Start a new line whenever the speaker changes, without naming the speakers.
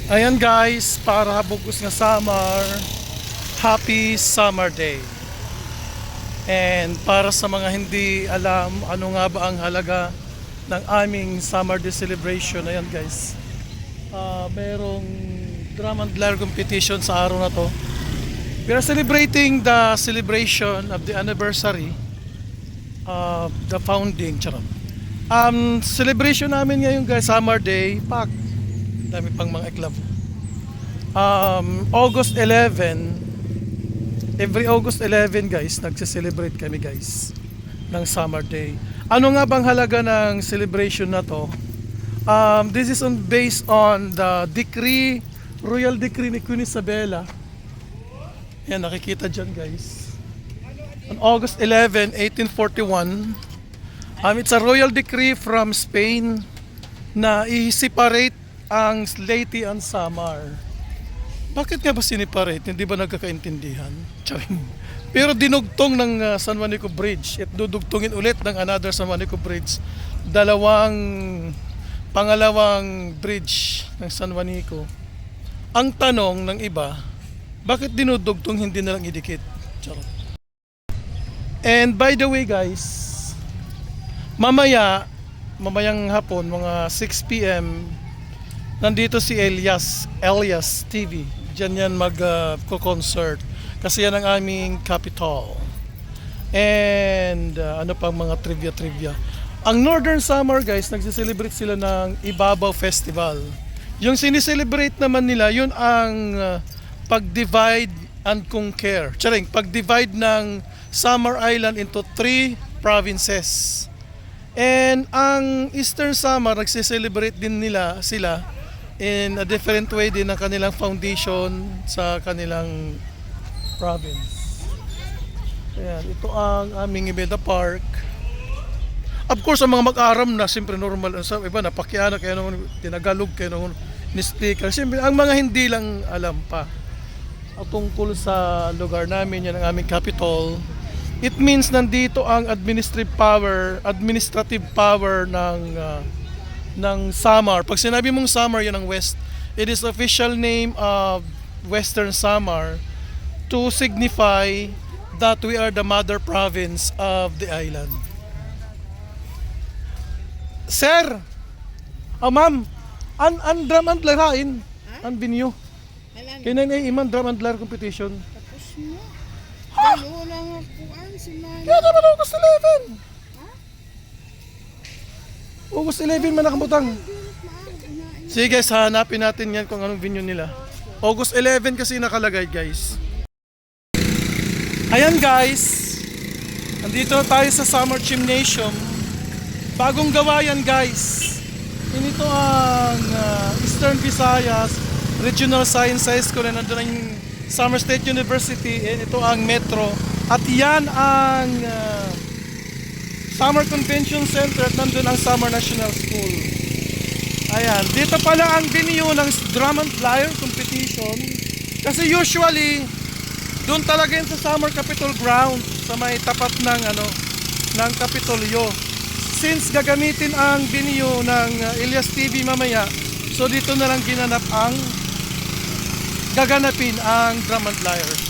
Ayan guys, para bugos nga summer, happy summer day. And para sa mga hindi alam ano nga ba ang halaga ng aming summer day celebration, ayan guys, merong drum and lyre competition sa araw na to. We are celebrating the celebration of the anniversary of the founding. Charot. Celebration namin ngayon guys, summer day, pack. Dami pang mga iklab. August 11, every August 11 guys, nagse-celebrate kami guys ng summer day. Ano nga bang halaga ng celebration na to? This is based on the decree, royal decree ni Queen Isabella. Yan, nakikita dyan guys. On August 11, 1841, it's a royal decree from Spain na i-separate ang Leyte and Samar. Bakit nga ba siniparate? Hindi ba nagkakaintindihan? Charing. Pero dinugtong ng San Juanico Bridge at dudugtungin ulit ng another San Juanico Bridge. Pangalawang bridge ng San Juanico. Ang tanong ng iba, bakit dinudugtong hindi na lang idikit? Charot. And by the way guys, mamayang hapon, mga 6 p.m, nandito si Elias TV. Diyan yan mag-concert. Kasi yan ang aming capital. And ano pang mga trivia. Ang Northern Samar guys, nagse-celebrate sila ng Ibabaw Festival. Yung sineselebrate naman nila, yun ang pag-divide and conquer. Pag-divide ng Samar Island into 3 provinces. And ang Eastern Samar, nagse-celebrate din sila in a different way din ng kanilang foundation sa kanilang province. Ayan, ito ang aming Ibeda Park. Of course, ang mga mag-aram na, siyempre normal. Sa iba, napakiana, kaya nung tinagalog, kaya nung ni-speaker. Siyempre, ang mga hindi lang alam pa tungkol sa lugar namin, yan ang aming capital. It means nandito ang administrative power ng Samar. Pag sinabi mong Samar, yan ang West. It is official name of Western Samar to signify that we are the mother province of the island. Sir! Ma'am! An drum and lyre hain? An binyo? Kaya na iman drum and lyre competition.
Tapos mo.
Ha?
Wala nga po si Mami.
Kaya naman August 11! August 11 man nakabutang. Sige guys, hanapin natin yan kung anong venue nila. August 11 kasi nakalagay guys. Ayan guys, nandito tayo sa Summer Gymnasium. Bagong gawa yan guys. Ito ang Eastern Visayas Regional Science High School. Nandun ang Samar State University. Ito ang Metro. At yan ang Samar Convention Center at nandun ang Samar National School. Ayan, dito pala ang venue ng drum and lyre competition. Kasi usually, doon talaga yun sa Samar Capitol Ground, sa may tapat ng Kapitolyo. Since gagamitin ang venue ng Elias TV mamaya, so dito na lang gaganapin ang drum and lyre.